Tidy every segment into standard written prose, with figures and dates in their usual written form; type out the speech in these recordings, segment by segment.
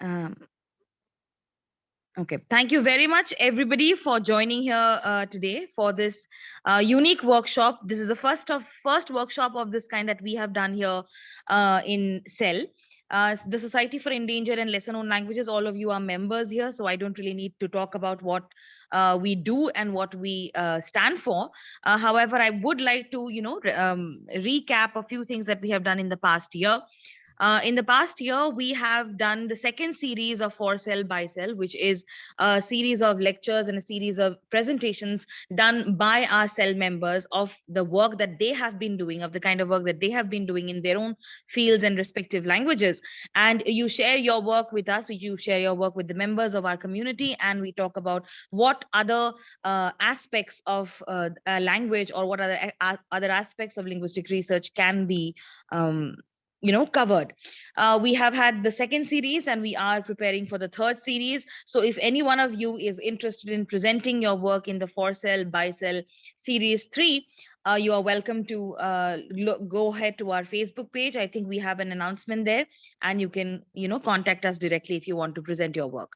Um, okay, thank you very much, everybody, for joining here today for this unique workshop. This is the first workshop of this kind that we have done here in CEL. The Society for Endangered and Lesser Known Languages. All of you are members here, so I don't really need to talk about what we do and what we stand for. However, I would like to, recap a few things that we have done in the past year. In the past year, we have done the second series of For Cell by Cell, which is a series of lectures and a series of presentations done by our cell members of the work that they have been doing, of the kind of work that they have been doing in their own fields and respective languages. And you share your work with us, you share your work with the members of our community, and we talk about what other aspects of language or what other aspects of linguistic research can be covered. We have had the second series and we are preparing for the third series. So if any one of you is interested in presenting your work in the For Cell by Cell series 3, you are welcome to go ahead to our Facebook page. I think we have an announcement there, and you can contact us directly if you want to present your work.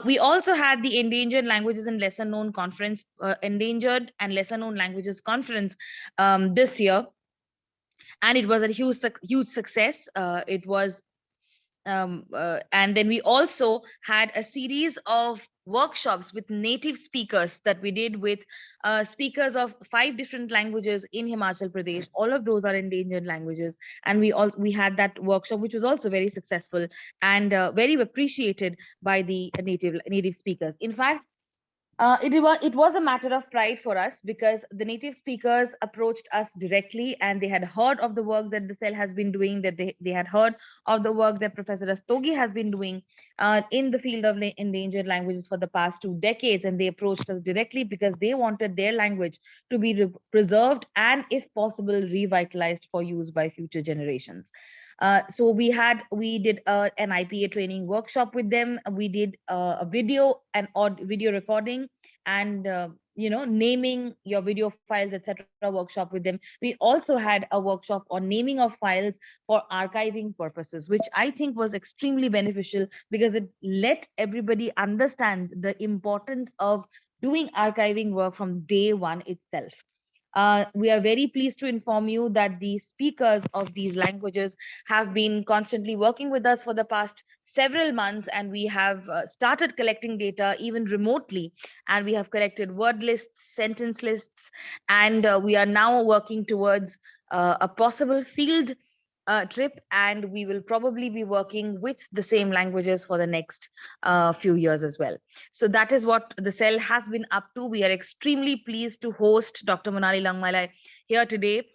We also had the Endangered Languages and Lesser Known Conference, Endangered and Lesser Known Languages Conference this year, and it was a huge success. It was And then we also had a series of workshops with native speakers that we did with speakers of 5 different languages in Himachal Pradesh. All of those are endangered languages, and we had that workshop, which was also very successful and very appreciated by the native speakers. In fact, it was a matter of pride for us because the native speakers approached us directly, and they had heard of the work that the cell has been doing, that they had heard of the work that Professor Rastogi has been doing in the field of endangered languages for the past 2 decades. And they approached us directly because they wanted their language to be preserved and, if possible, revitalized for use by future generations. So we did an IPA training workshop with them. We did a video recording and naming your video files, etc. workshop with them. We also had a workshop on naming of files for archiving purposes, which I think was extremely beneficial because it let everybody understand the importance of doing archiving work from day one itself. We are very pleased to inform you that the speakers of these languages have been constantly working with us for the past several months, and we have started collecting data even remotely. And we have collected word lists, sentence lists, and we are now working towards a possible field trip, and we will probably be working with the same languages for the next few years as well. So that is what the cell has been up to. We are extremely pleased to host Dr. Monali Longmailai here today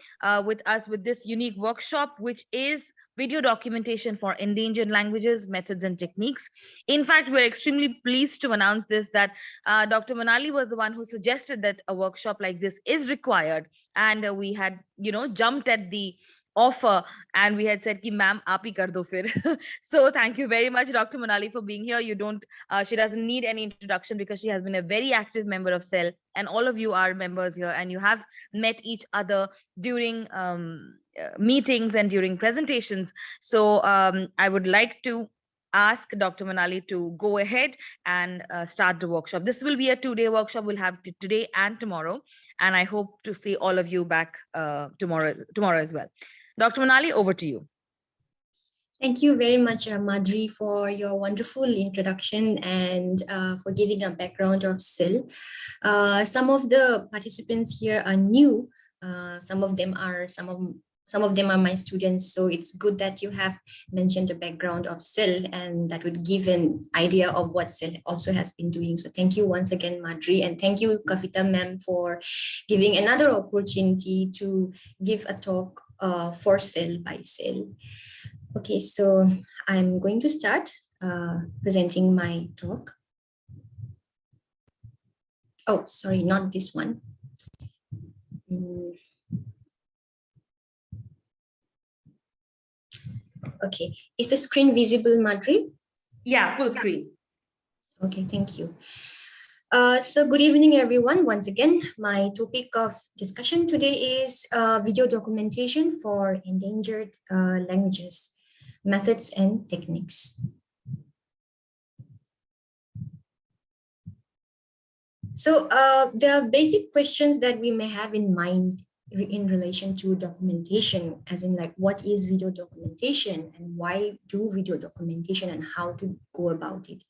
with us with this unique workshop, which is video documentation for endangered languages, methods and techniques. In fact, we're extremely pleased to announce this, that Dr. Monali was the one who suggested that a workshop like this is required. And we had, jumped at the offer, and we had said ki ma'am aap hi kar do fir. So thank you very much, Dr. Monali, for being here. She doesn't need any introduction because she has been a very active member of cell, and all of you are members here, and you have met each other during meetings and during presentations. So I would like to ask Dr. Monali to go ahead and start the workshop. This will be a 2-day workshop. We'll have today and tomorrow, and I hope to see all of you back tomorrow as well. Dr. Monali, over to you. Thank you very much, Madhuri, for your wonderful introduction and for giving a background of CEL. Some of the participants here are new. Some of them are my students, so it's good that you have mentioned the background of CEL, and that would give an idea of what CEL also has been doing. So thank you once again, Madhuri, and thank you, Kavita ma'am, for giving another opportunity to give a talk for CEL by CEL. Okay, so I'm going to start presenting my talk. Oh, sorry, not this one. Okay, is the screen visible, Madhuri? Yeah, full screen. Okay, thank you. So good evening, everyone. Once again, my topic of discussion today is video documentation for endangered languages, methods and techniques. So there are basic questions that we may have in mind in relation to documentation, as in like what is video documentation and why do video documentation and how to go about it.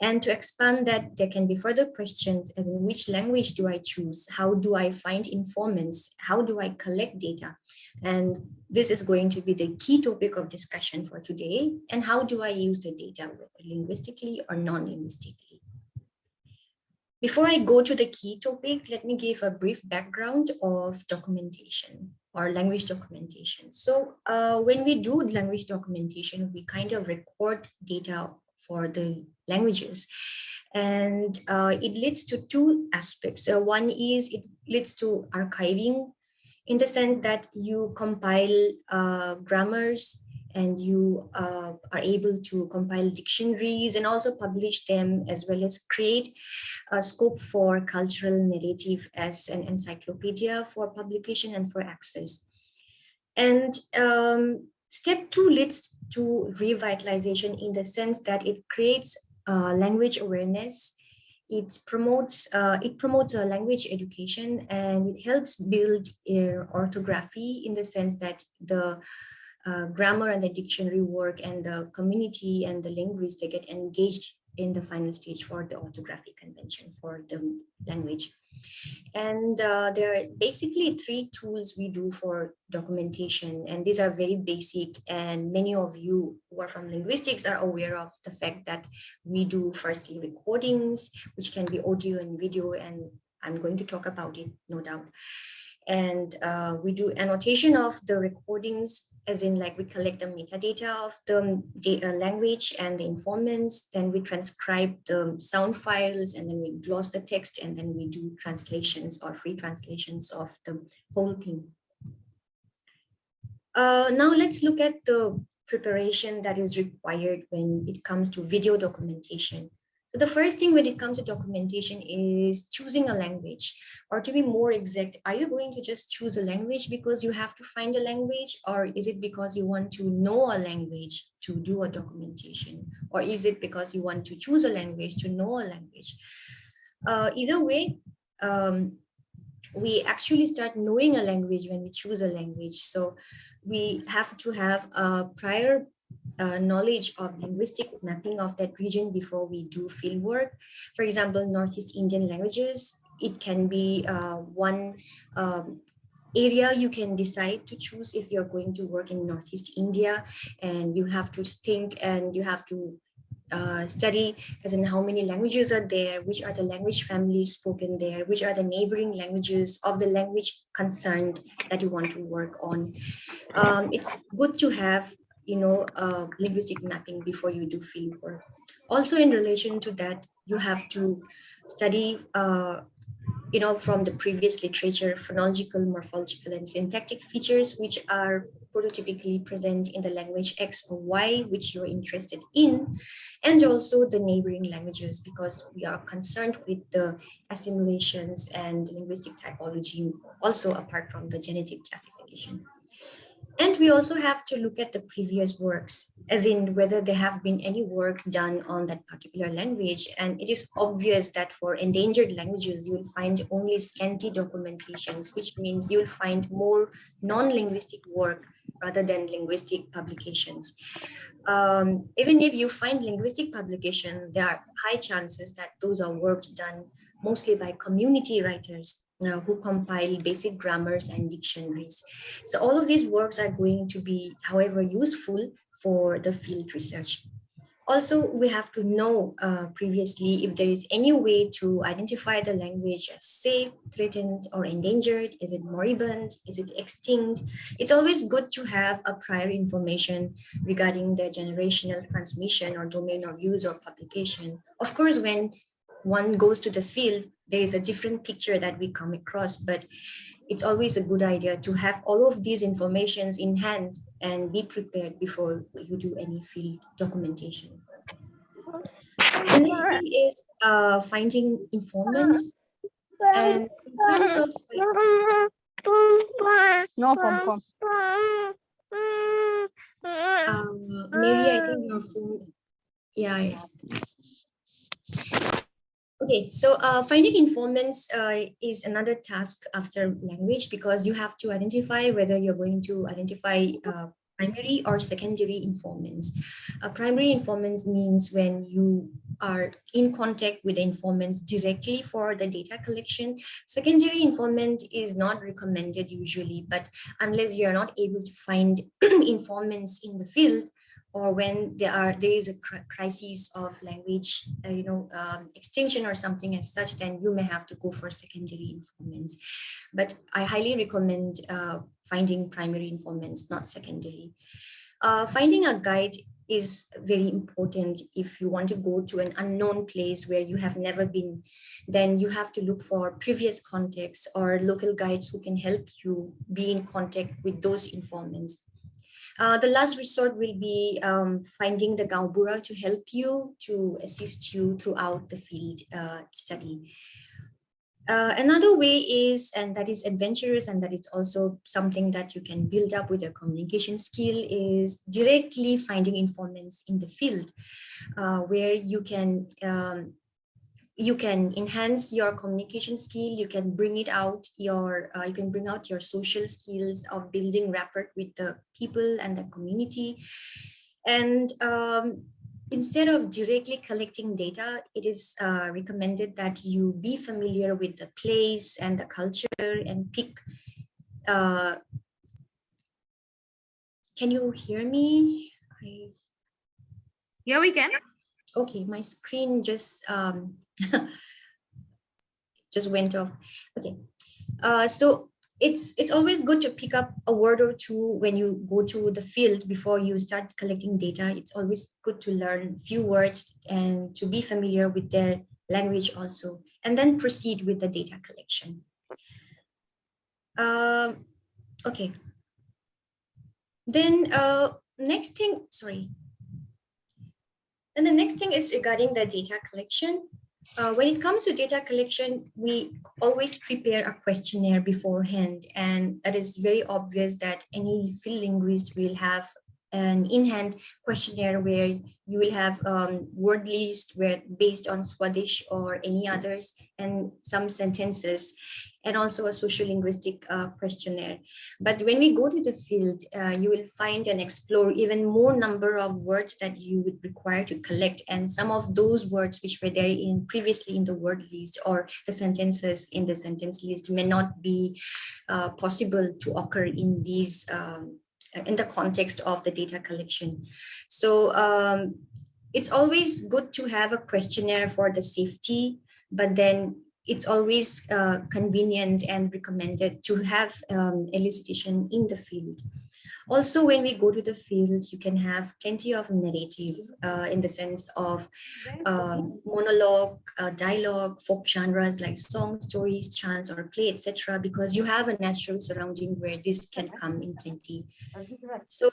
And to expand that, there can be further questions as in which language do I choose? How do I find informants? How do I collect data? And this is going to be the key topic of discussion for today. And how do I use the data, whether linguistically or non-linguistically? Before I go to the key topic, let me give a brief background of documentation or language documentation. So when we do language documentation, we kind of record data for the languages. And it leads to two aspects. So one is it leads to archiving in the sense that you compile grammars and you are able to compile dictionaries and also publish them, as well as create a scope for cultural narrative as an encyclopedia for publication and for access. And step two leads to revitalization in the sense that it creates language awareness. It promotes a language education, and it helps build orthography in the sense that the grammar and the dictionary work and the community and the linguists, they get engaged in the final stage for the orthographic convention for the language. And there are basically three tools we do for documentation, and these are very basic. And many of you who are from linguistics are aware of the fact that we do firstly recordings, which can be audio and video, and I'm going to talk about it, no doubt. And we do annotation of the recordings, as in like we collect the metadata of the language and the informants, then we transcribe the sound files, and then we gloss the text, and then we do translations or free translations of the whole thing. Now let's look at the preparation that is required when it comes to video documentation. So the first thing when it comes to documentation is choosing a language, or to be more exact, are you going to just choose a language because you have to find a language, or is it because you want to know a language to do a documentation, or is it because you want to choose a language to know a language? Either way, we actually start knowing a language when we choose a language. So we have to have a prior knowledge of linguistic mapping of that region before we do field work. For example, Northeast Indian languages, it can be one area you can decide to choose if you're going to work in Northeast India, and you have to think and you have to study as in how many languages are there, which are the language families spoken there, which are the neighboring languages of the language concerned that you want to work on. It's good to have linguistic mapping before you do field work. Also, in relation to that, you have to study from the previous literature, phonological, morphological, and syntactic features, which are prototypically present in the language X or Y, which you're interested in, and also the neighboring languages, because we are concerned with the assimilations and linguistic typology, also apart from the genetic classification. And we also have to look at the previous works, as in whether there have been any works done on that particular language. And it is obvious that for endangered languages, you'll find only scanty documentations, which means you'll find more non-linguistic work rather than linguistic publications. Even if you find linguistic publication, there are high chances that those are works done mostly by community writers who compile basic grammars and dictionaries. So all of these works are going to be, however, useful for the field research. Also, we have to know previously if there is any way to identify the language as safe, threatened, or endangered. Is it moribund? Is it extinct? It's always good to have a prior information regarding the generational transmission or domain of use or publication. Of course, when one goes to the field, there is a different picture that we come across, but it's always a good idea to have all of these informations in hand and be prepared before you do any field documentation. The next thing is finding informants. And in terms of No, pom pom. Mary, I think your phone, yeah, yes. Okay, so finding informants is another task after language, because you have to identify whether you're going to identify primary or secondary informants. Primary informants means when you are in contact with the informants directly for the data collection. Secondary informant is not recommended usually, but unless you're not able to find informants in the field, or when there is a crisis of language extinction or something as such, then you may have to go for secondary informants. But I highly recommend finding primary informants, not secondary. Finding a guide is very important. If you want to go to an unknown place where you have never been, then you have to look for previous contacts or local guides who can help you be in contact with those informants. The last resort will be finding the Gaubura to help you, to assist you throughout the field study. Another way is, and that is adventurous, and that is also something that you can build up with your communication skill, is directly finding informants in the field, where you can enhance your communication skill. You can bring it out your you can bring out your social skills of building rapport with the people and the community. And instead of directly collecting data, it is recommended that you be familiar with the place and the culture and pick uh, can you hear me? Yeah, we can. Okay, my screen just went off. Okay. So it's always good to pick up a word or two when you go to the field before you start collecting data. It's always good to learn few words and to be familiar with their language also, and then proceed with the data collection. Okay. Then next thing, sorry. Then the next thing is regarding the data collection. When it comes to data collection, we always prepare a questionnaire beforehand, and that is very obvious that any field linguist will have an in-hand questionnaire where you will have word list where based on Swadesh or any others, and some sentences, and also a social linguistic questionnaire. But when we go to the field, you will find and explore even more number of words that you would require to collect. And some of those words which were there in previously in the word list or the sentences in the sentence list may not be possible to occur in these in the context of the data collection. So it's always good to have a questionnaire for the safety, but then it's always convenient and recommended to have elicitation in the field. Also, when we go to the field, you can have plenty of narrative in the sense of monologue, dialogue, folk genres like song, stories, chants, or play, etc., because you have a natural surrounding where this can come in plenty. So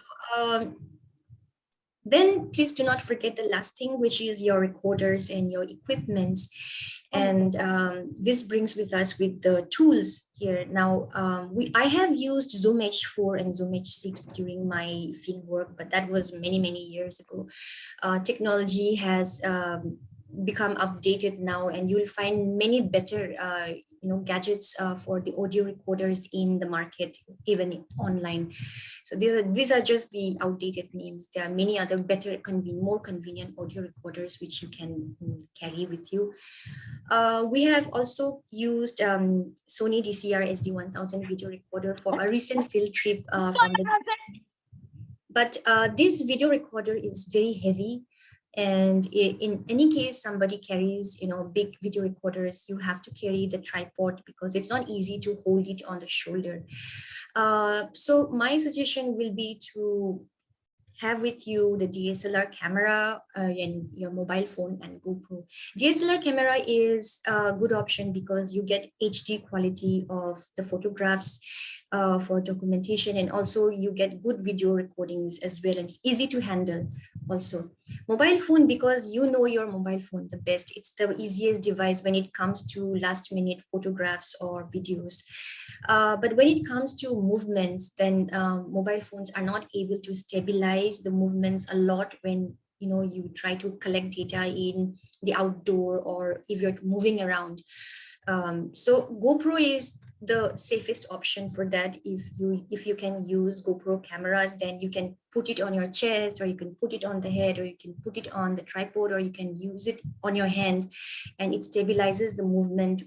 then please do not forget the last thing, which is your recorders and your equipments. And this brings with us with the tools here. Now, I have used Zoom H4 and Zoom H6 during my field work, but that was many, many years ago. Technology has become updated now, and you'll find many better gadgets for the audio recorders in the market, even online. So these are just the outdated names. There are many other better, more convenient audio recorders which you can carry with you. We have also used Sony DCR SD1000 video recorder for a recent field trip from the. But this video recorder is very heavy, and in any case somebody carries big video recorders, you have to carry the tripod because it's not easy to hold it on the shoulder. So my suggestion will be to have with you the DSLR camera and your mobile phone and GoPro. DSLR camera is a good option because you get HD quality of the photographs for documentation, and also you get good video recordings as well, and it's easy to handle also. Mobile phone, because you know your mobile phone the best. It's the easiest device when it comes to last minute photographs or videos. But when it comes to movements, then mobile phones are not able to stabilize the movements a lot when you try to collect data in the outdoor, or if you're moving around. So GoPro is the safest option for that. If you can use GoPro cameras, then you can put it on your chest, or you can put it on the head, or you can put it on the tripod, or you can use it on your hand, and it stabilizes the movement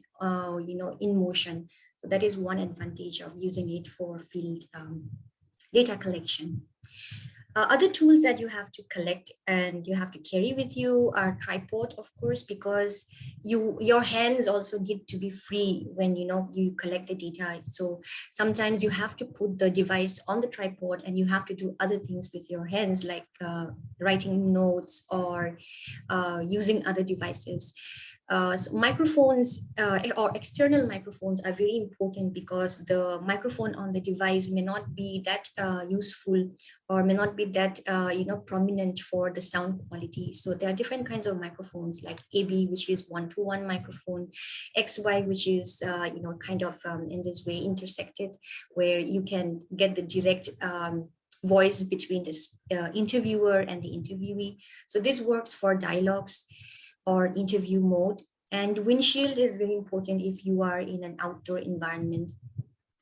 in motion. So that is one advantage of using it for field data collection. Other tools that you have to collect and you have to carry with you are tripod, of course, because your hands also need to be free when you collect the data. So sometimes you have to put the device on the tripod and you have to do other things with your hands, like writing notes or using other devices. So microphones or external microphones are very important, because the microphone on the device may not be that useful, or may not be that prominent for the sound quality. So there are different kinds of microphones, like AB, which is one-to-one microphone, XY, which is kind of in this way intersected, where you can get the direct voice between the interviewer and the interviewee. So this works for dialogues or interview mode. And windshield is very important if you are in an outdoor environment.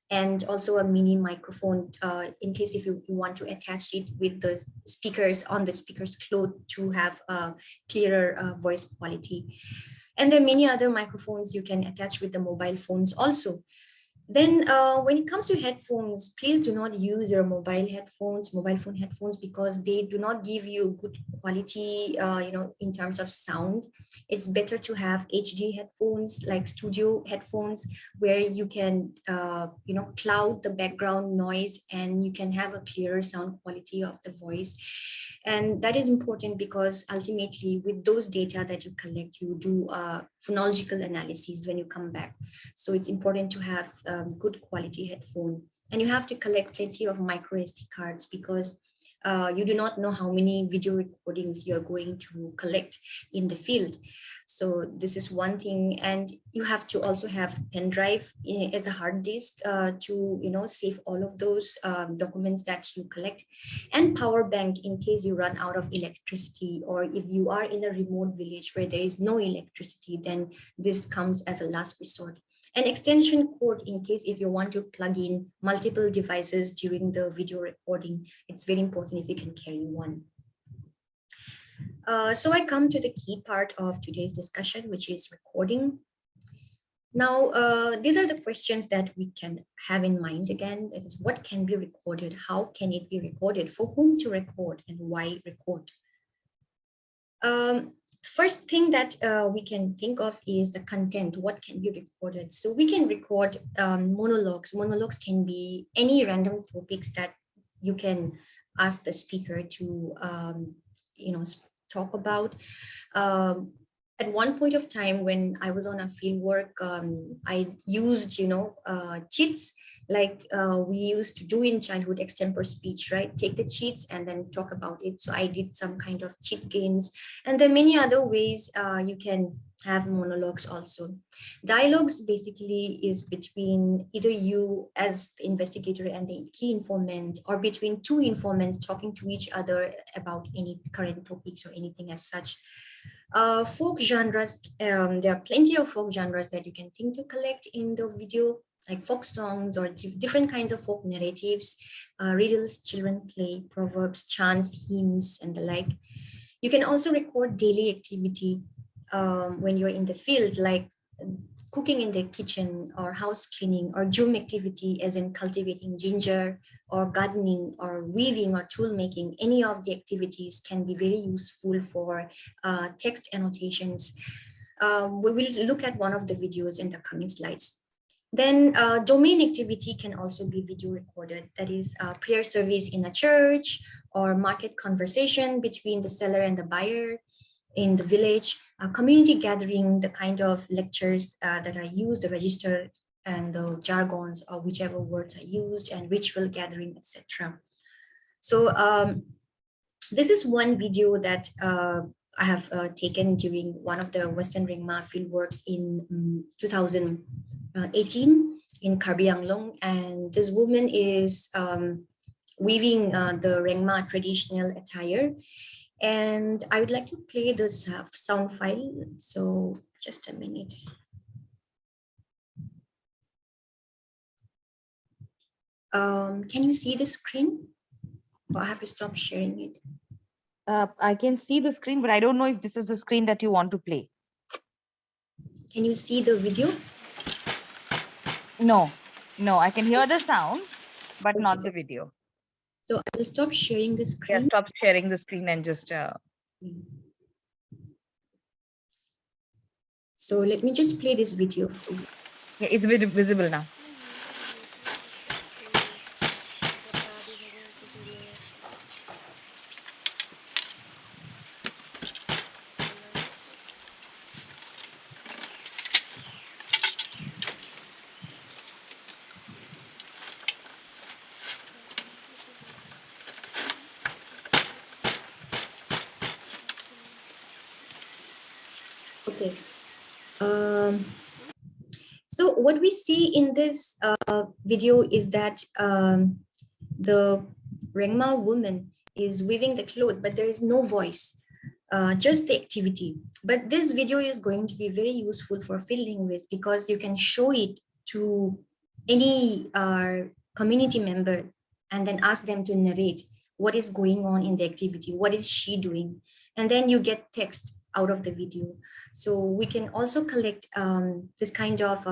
And also a mini microphone in case if you want to attach it with the speakers on the speaker's cloth to have a clearer voice quality. And there are many other microphones you can attach with the mobile phones also. Then when it comes to headphones, please do not use your mobile phone headphones, because they do not give you good quality, in terms of sound. It's better to have HD headphones, like studio headphones, where you can, cloud the background noise and you can have a clearer sound quality of the voice. And that is important because ultimately with those data that you collect, you do phonological analysis when you come back. So it's important to have good quality headphone. And you have to collect plenty of micro SD cards, because you do not know how many video recordings you're going to collect in the field. So this is one thing. And you have to also have pen drive as a hard disk to save all of those documents that you collect, and power bank in case you run out of electricity, or if you are in a remote village where there is no electricity, then this comes as a last resort. An extension cord in case if you want to plug in multiple devices during the video recording. It's very important if you can carry one. So I come to the key part of today's discussion, which is recording. Now, these are the questions that we can have in mind again. That is, what can be recorded? How can it be recorded? For whom to record, and why record? First thing that we can think of is the content. What can be recorded? So we can record monologues. Monologues can be any random topics that you can ask the speaker to talk about. At one point of time when I was on a field work, I used, cheats like we used to do in childhood, extempore speech, right? Take the cheats and then talk about it. So I did some kind of cheat games. And there are many other ways you can have monologues also. Dialogues basically is between either you as the investigator and the key informant, or between two informants talking to each other about any current topics or anything as such. Folk genres, there are plenty of folk genres that you can think to collect in the video, like folk songs or different kinds of folk narratives, riddles children play, proverbs, chants, hymns, and the like. You can also record daily activity when you're in the field, like cooking in the kitchen, or house cleaning, or Zoom activity as in cultivating ginger, or gardening, or weaving, or tool making. Any of the activities can be very useful for text annotations. We will look at one of the videos in the coming slides. Then domain activity can also be video recorded. That is prayer service in a church, or market conversation between the seller and the buyer in the village, community gathering, the kind of lectures that are used, the register and the jargons, or whichever words are used, and ritual gathering, etc. So this is one video that I have taken during one of the Western Ringma fieldworks in 2018 in Karbi Anglong, and this woman is weaving the Rengma traditional attire. And I would like to play this sound file. So just a minute. Can you see the screen? Or I have to stop sharing it. I can see the screen, but I don't know if this is the screen that you want to play. Can you see the video? No, I can hear the sound, but Okay. not the video. So I will stop sharing the Yeah, screen. stop sharing the screen and just. So let me just play this video. Yeah, it's visible now. Okay. So what we see in this video is that the Rengma woman is weaving the cloth, but there is no voice, just the activity. But this video is going to be very useful for field linguists because you can show it to any community member and then ask them to narrate what is going on in the activity, what is she doing, and then you get text out of the video. So we can also collect this kind of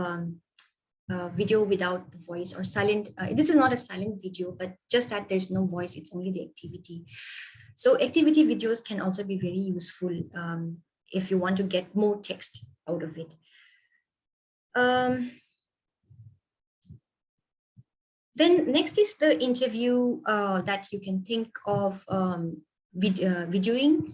video without the voice or silent. This is not a silent video, but just that there's no voice, it's only the activity. So activity videos can also be very useful if you want to get more text out of it. Then next is the interview that you can think of videoing.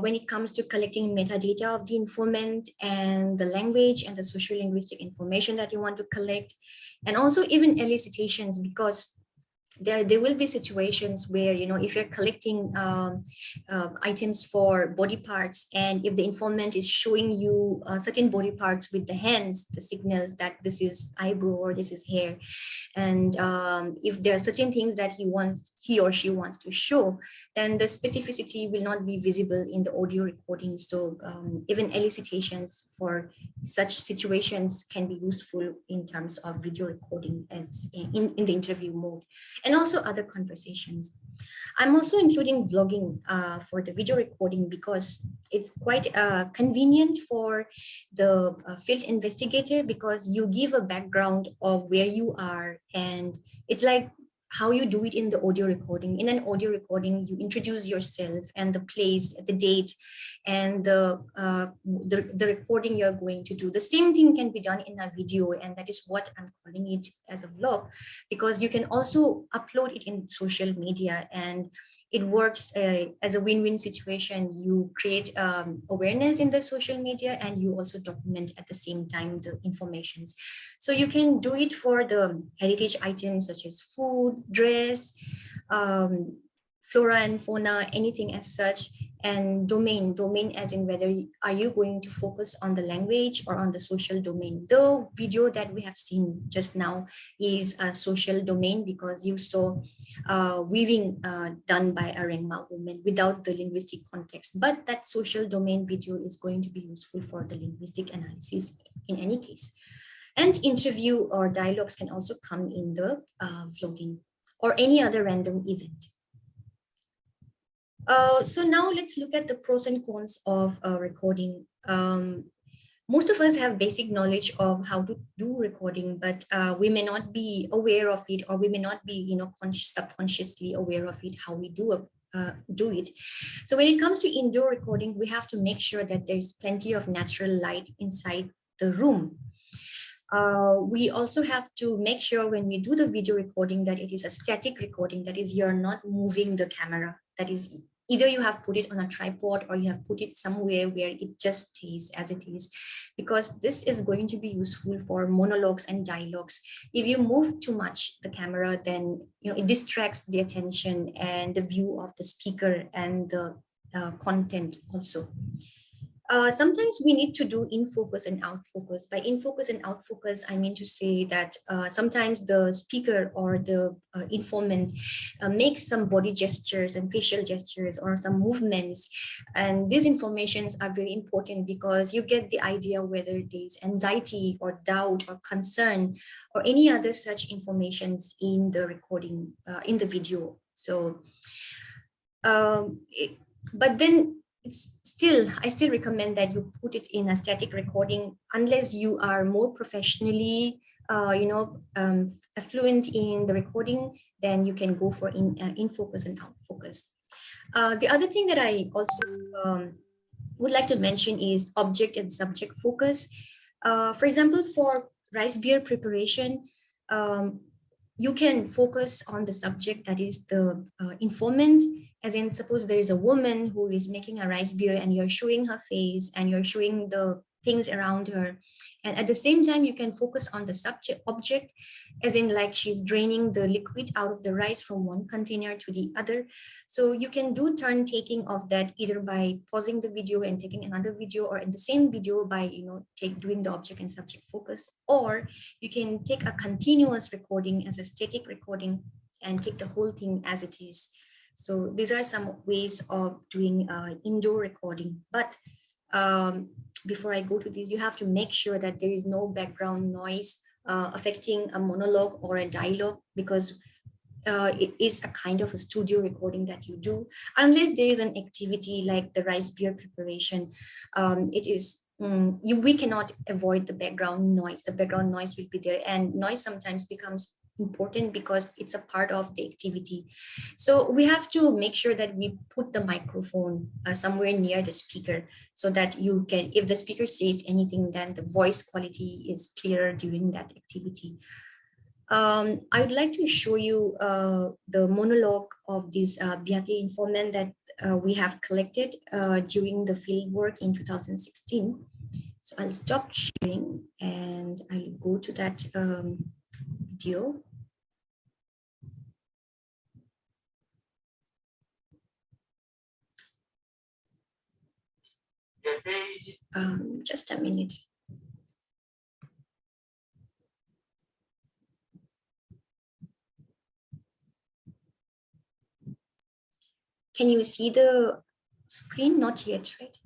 When it comes to collecting metadata of the informant and the language and the social linguistic information that you want to collect, and also even elicitations, because there will be situations where, you know, if you're collecting items for body parts, and if the informant is showing you certain body parts with the hands, the signals that this is eyebrow or this is hair, and if there are certain things that he or she wants to show, then the specificity will not be visible in the audio recording. So even elicitations for such situations can be useful in terms of video recording as in the interview mode, and also other conversations. I'm also including vlogging for the video recording because it's quite convenient for the field investigator, because you give a background of where you are, and it's like how you do it in the audio recording. In an audio recording, you introduce yourself and the place, the date, and the recording you're going to do. The same thing can be done in a video, and that is what I'm calling it as a vlog, because you can also upload it in social media, and it works as a win-win situation. You create awareness in the social media, and you also document at the same time the informations. So you can do it for the heritage items such as food, dress, flora and fauna, anything as such, and domain as in whether are you going to focus on the language or on the social domain. The video that we have seen just now is a social domain, because you saw weaving done by a Rengma woman without the linguistic context, but that social domain video is going to be useful for the linguistic analysis in any case. And interview or dialogues can also come in the vlogging or any other random event. So now let's look at the pros and cons of recording. Most of us have basic knowledge of how to do recording, but we may not be aware of it, or we may not be, you know, subconsciously aware of it, how we do it. So when it comes to indoor recording, we have to make sure that there's plenty of natural light inside the room. We also have to make sure when we do the video recording that it is a static recording, that is, you're not moving the camera. That is, either you have put it on a tripod or you have put it somewhere where it just stays as it is, because this is going to be useful for monologues and dialogues. If you move too much the camera, then, you know, it distracts the attention and the view of the speaker and the content also. Sometimes we need to do in focus and out focus. By in focus and out focus, I mean to say that sometimes the speaker or the informant makes some body gestures and facial gestures or some movements. And these informations are very important because you get the idea whether there's anxiety or doubt or concern or any other such informations in the recording, in the video. So, but then I still recommend that you put it in a static recording unless you are more professionally fluent in the recording. Then you can go for in focus and out focus. The other thing that I also would like to mention is object and subject focus. For example, for rice beer preparation, um, you can focus on the subject, that is the informant. As in, suppose there is a woman who is making a rice beer and you're showing her face and you're showing the things around her. And at the same time, you can focus on the subject object, as in like she's draining the liquid out of the rice from one container to the other. So you can do turn taking of that either by pausing the video and taking another video, or in the same video by doing the object and subject focus, or you can take a continuous recording as a static recording and take the whole thing as it is. So these are some ways of doing indoor recording. But before I go to these, you have to make sure that there is no background noise affecting a monologue or a dialogue, because it is a kind of a studio recording that you do, unless there is an activity like the rice beer preparation. We cannot avoid the background noise. The background noise will be there, and noise sometimes becomes important because it's a part of the activity. So we have to make sure that we put the microphone somewhere near the speaker, so that you can, if the speaker says anything, then the voice quality is clearer during that activity. I would like to show you the monologue of this Bhyati informant that we have collected during the field work in 2016. So I'll stop sharing and I'll go to that video. Just a minute. Can you see the screen? Not yet, right?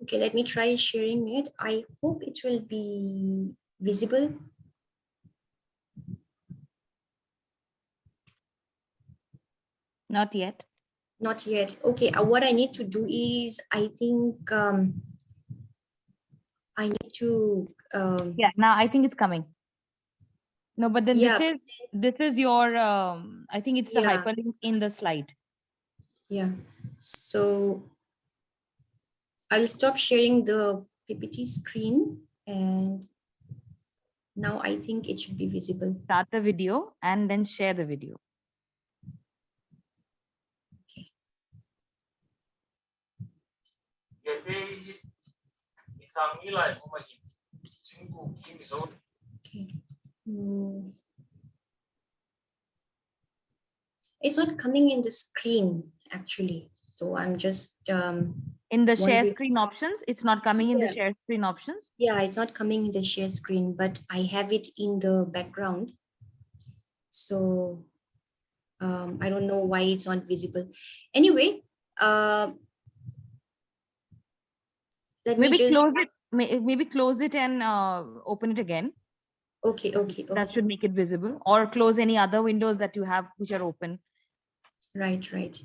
Okay, let me try sharing it. I hope it will be visible. Not yet. Not yet. Okay, what I need to do is, I think I need to. Yeah, now I think it's coming. No, but then Yeah, this is your I think it's the yeah, hyperlink in the slide. yeah. So I'll stop sharing the PPT screen, and now I think it should be visible. Start the video and then share the video. Okay. It's not coming in the screen actually, so I'm just In the share wondering. screen options, it's not coming in the Yeah. share screen options. Yeah, it's not coming in the share screen, but I have it in the background. So I don't know why it's not visible. Anyway, let me Maybe just. close it. Maybe close it and open it again. Okay, okay, That okay. should make it visible. Or close any other windows that you have which are open. Right, right.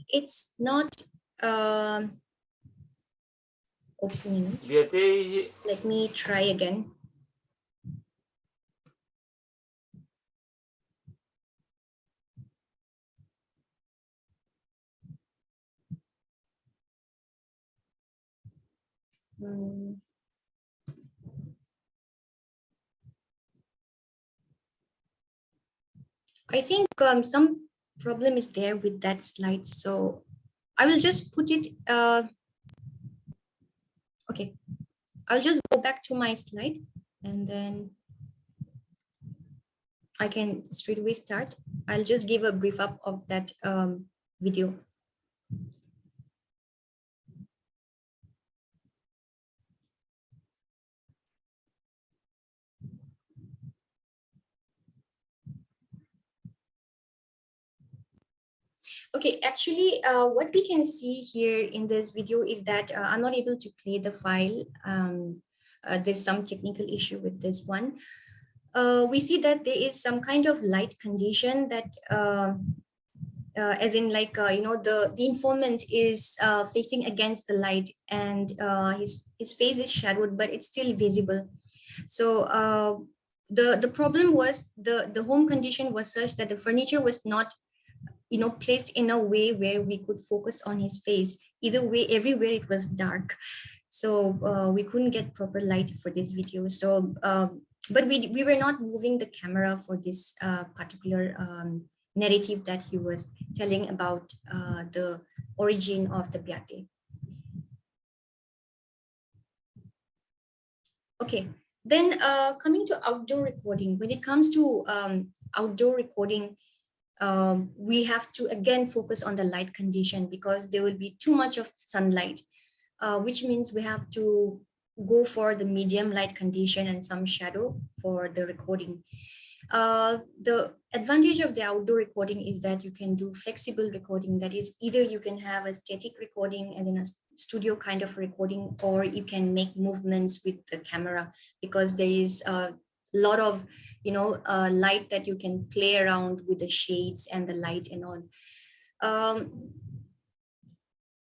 It's not opening. Let me try again. Mm, I think some problem is there with that slide. So I will just put it, okay, I'll just go back to my slide and then I can straight away start. I'll just give a brief up of that video. Okay, actually, what we can see here in this video is that I'm not able to play the file. There's some technical issue with this one. We see that there is some kind of light condition that as in like the informant is facing against the light, and his face is shadowed, but it's still visible. So the problem was the home condition was such that the furniture was not placed in a way where we could focus on his face. Either way, everywhere it was dark, so we couldn't get proper light for this video. So but we were not moving the camera for this particular narrative that he was telling about the origin of the Biate. Okay, then coming to outdoor recording. When it comes to outdoor recording, we have to again focus on the light condition because there will be too much of sunlight, which means we have to go for the medium light condition and some shadow for the recording. The advantage of the outdoor recording is that you can do flexible recording. That is, either you can have a static recording as in a studio kind of recording, or you can make movements with the camera because there is a lot of light that you can play around with the shades and the light and all.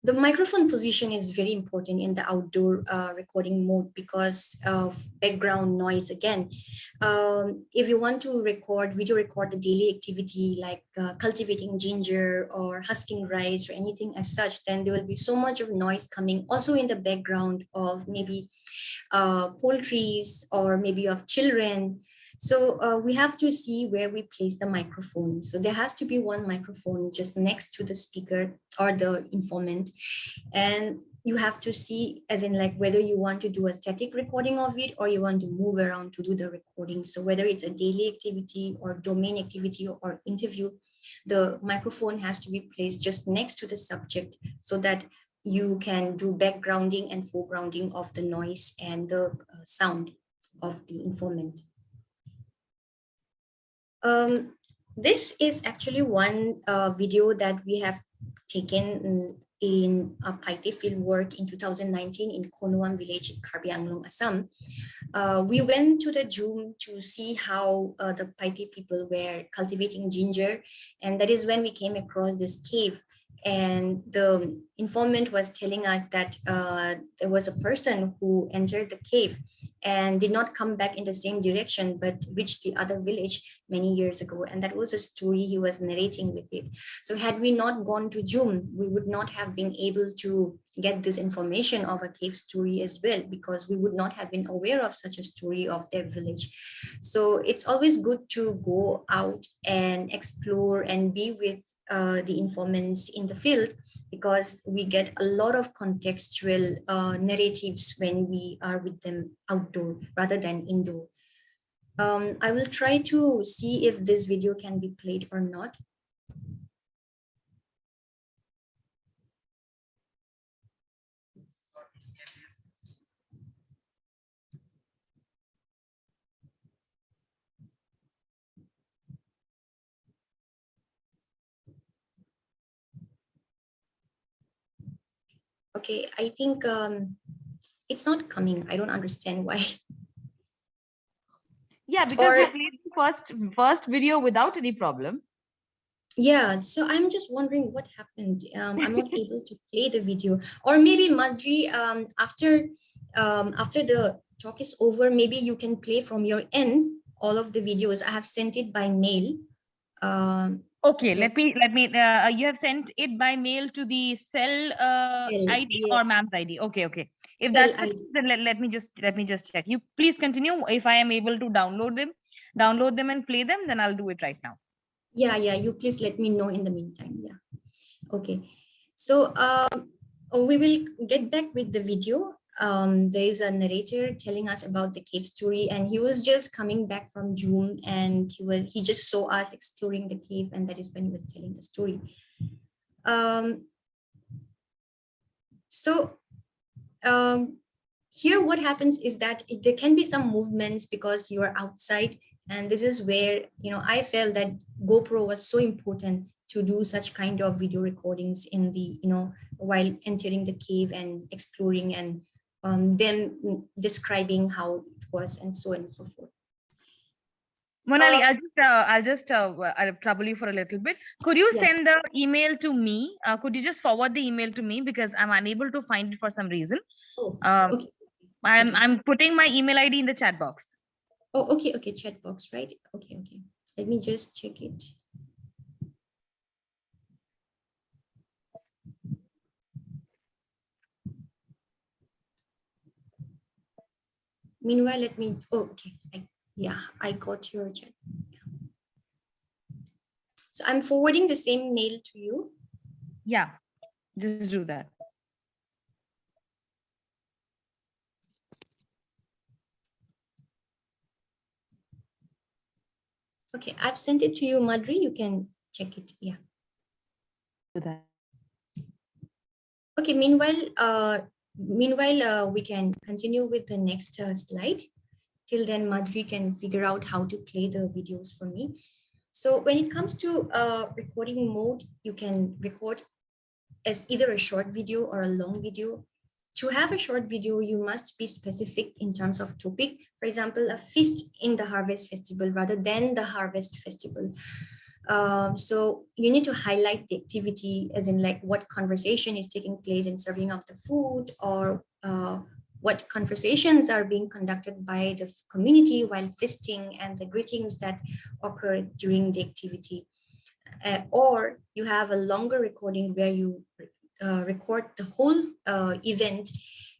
The microphone position is very important in the outdoor recording mode because of background noise. Again, if you want to video record the daily activity like cultivating ginger or husking rice or anything as such, then there will be so much of noise coming also in the background of maybe poultries or maybe of children. So we have to see where we place the microphone. So there has to be one microphone just next to the speaker or the informant. And you have to see as in like whether you want to do a static recording of it or you want to move around to do the recording. So whether it's a daily activity or domain activity or interview, the microphone has to be placed just next to the subject so that you can do backgrounding and foregrounding of the noise and the sound of the informant. This is actually one video that we have taken in a Paite field work in 2019 in Konoam village in Karbi Anglong, Assam. We went to the Jum to see how the Paite people were cultivating ginger, and that is when we came across this cave. And the informant was telling us that there was a person who entered the cave and did not come back in the same direction but reached the other village many years ago, and that was a story he was narrating with it. So had we not gone to Jum, we would not have been able to get this information of a cave story as well, because we would not have been aware of such a story of their village. So it's always good to go out and explore and be with the informants in the field, because we get a lot of contextual narratives when we are with them outdoor rather than indoor. I will try to see if this video can be played or not. Okay, I think it's not coming. I don't understand why. Yeah, because you played the first video without any problem. Yeah, so I'm just wondering what happened. I'm not able to play the video, or maybe Madri, after the talk is over, maybe you can play from your end all of the videos. I have sent it by mail. Okay, So let me. You have sent it by mail to the cell ID or yes, ma'am's ID. Okay, okay. If cell that's the ID. case, then let me just check. You please continue. If I am able to download them and play them, then I'll do it right now. Yeah, yeah. You please let me know in the meantime. Yeah. Okay. So we will get back with the video. There is a narrator telling us about the cave story, and he was just coming back from June, and he just saw us exploring the cave, and that is when he was telling the story. Um, so um, here what happens is that there can be some movements because you are outside, and this is where I felt that GoPro was so important to do such kind of video recordings in the while entering the cave and exploring, and them describing how it was, and so on and so forth. Monali, uh, I'll trouble you for a little bit. Could you yeah. send the email to me? Could you just forward the email to me because I'm unable to find it for some reason. Oh, Um, okay. I'm Okay. I'm putting my email ID in the chat box. Oh, okay, okay. Chat box, right? Okay, okay. Let me just check it. Meanwhile, let me. Oh, okay. Yeah, I got your chat. So I'm forwarding the same mail to you. Yeah, just do that. Okay, I've sent it to you, Madri. You can check it. Yeah. Do that. Okay. Meanwhile, we can continue with the next slide. Till then, Madri can figure out how to play the videos for me. So when it comes to recording mode, you can record as either a short video or a long video. To have a short video, you must be specific in terms of topic. For example, a feast in the harvest festival rather than the harvest festival. So you need to highlight the activity, as in like what conversation is taking place in serving of the food, or what conversations are being conducted by the community while feasting, and the greetings that occur during the activity. Or you have a longer recording where you record the whole event,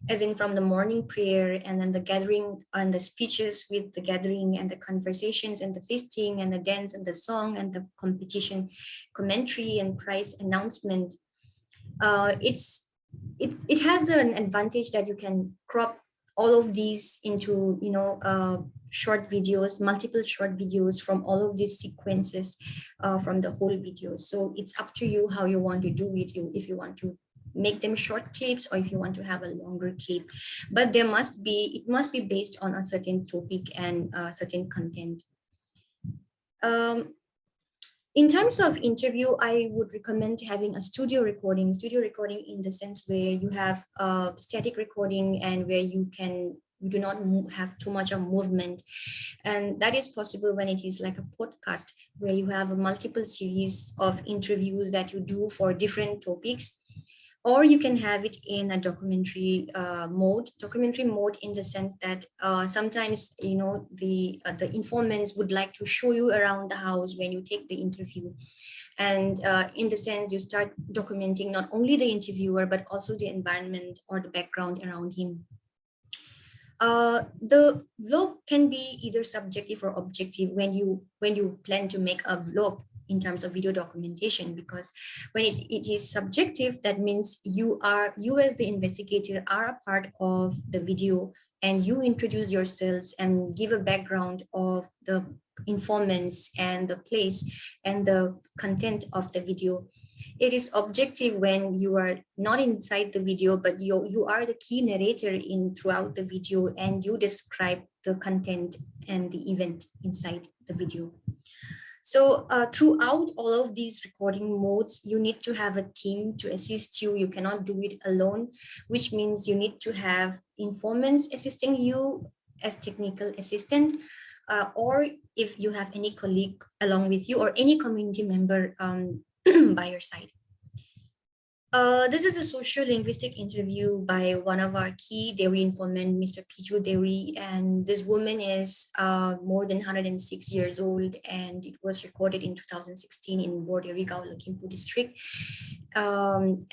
as in from the morning prayer, and then the gathering and the speeches with the gathering, and the conversations and the feasting and the dance and the song and the competition commentary and prize announcement. It has an advantage that you can crop all of these into short videos, multiple short videos from all of these sequences from the whole video. So it's up to you how you want to do it. If you want to make them short clips, or if you want to have a longer clip, but it must be based on a certain topic and certain content. um, in terms of interview, I would recommend having a studio recording in the sense where you have a static recording, and where you do not have too much of movement. And that is possible when it is like a podcast, where you have a multiple series of interviews that you do for different topics. Or you can have it in a documentary mode, in the sense that sometimes the informants would like to show you around the house when you take the interview. And in the sense, you start documenting not only the interviewer but also the environment or the background around him. The vlog can be either subjective or objective when you plan to make a vlog in terms of video documentation, because when it is subjective, that means you as the investigator are a part of the video, and you introduce yourselves and give a background of the informants and the place and the content of the video. It is objective when you are not inside the video, but you are the key narrator in throughout the video, and you describe the content and the event inside the video. So throughout all of these recording modes, you need to have a team to assist you. You cannot do it alone, which means you need to have informants assisting you as technical assistant, or if you have any colleague along with you, or any community member by your side. This is a social linguistic interview by one of our key dairy informant, Mr. Piju Dairy, and this woman is more than 106 years old, and it was recorded in 2016 in Borderi Gao, Lakhimpur district. In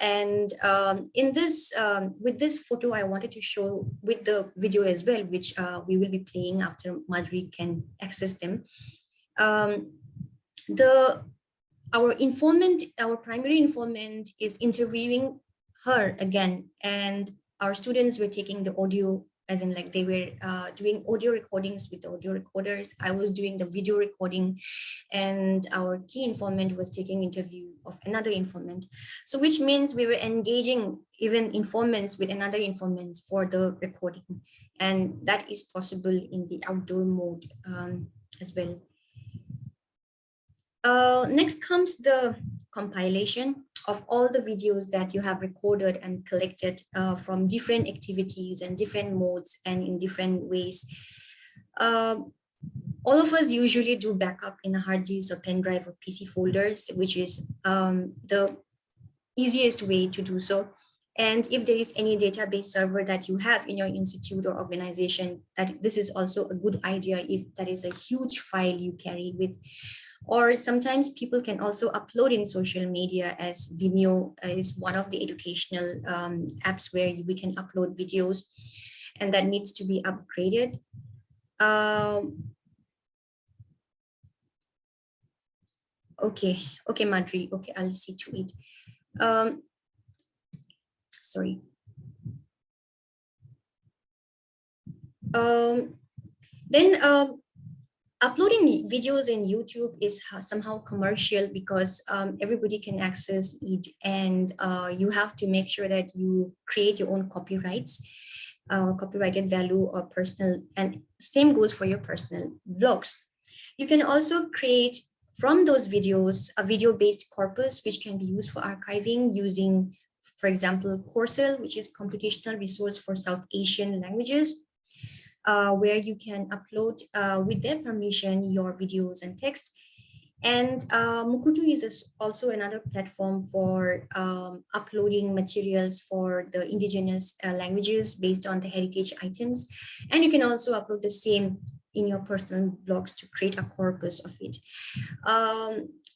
this, with this photo, I wanted to show with the video as well, which we will be playing after Madhuri can access them. Um, the our primary informant is interviewing her again, and our students were taking the audio, as in like they were doing audio recordings with the audio recorders. I was doing the video recording, and our key informant was taking interview of another informant. So which means we were engaging even informants with another informants for the recording, and that is possible in the outdoor mode as well. Next comes the compilation of all the videos that you have recorded and collected from different activities and different modes and in different ways. Uh, all of us usually do backup in a hard disk or pen drive or PC folders, which is the easiest way to do so. And if there is any database server that you have in your institute or organization, that this is also a good idea if that is a huge file you carry with. Or sometimes people can also upload in social media, as Vimeo is one of the educational apps where we can upload videos, and that needs to be upgraded. Okay, Madri. Okay, I'll see to it. Sorry. Then uploading videos in YouTube is somehow commercial because everybody can access it, and you have to make sure that you create your own copyrights, copyrighted value or personal, and same goes for your personal vlogs. You can also create from those videos a video-based corpus which can be used for archiving using, for example, Coursel, which is computational resource for South Asian languages, where you can upload with their permission your videos and text. And Mukutu is also another platform for uploading materials for the indigenous languages based on the heritage items. And you can also upload the same in your personal blogs to create a corpus of it.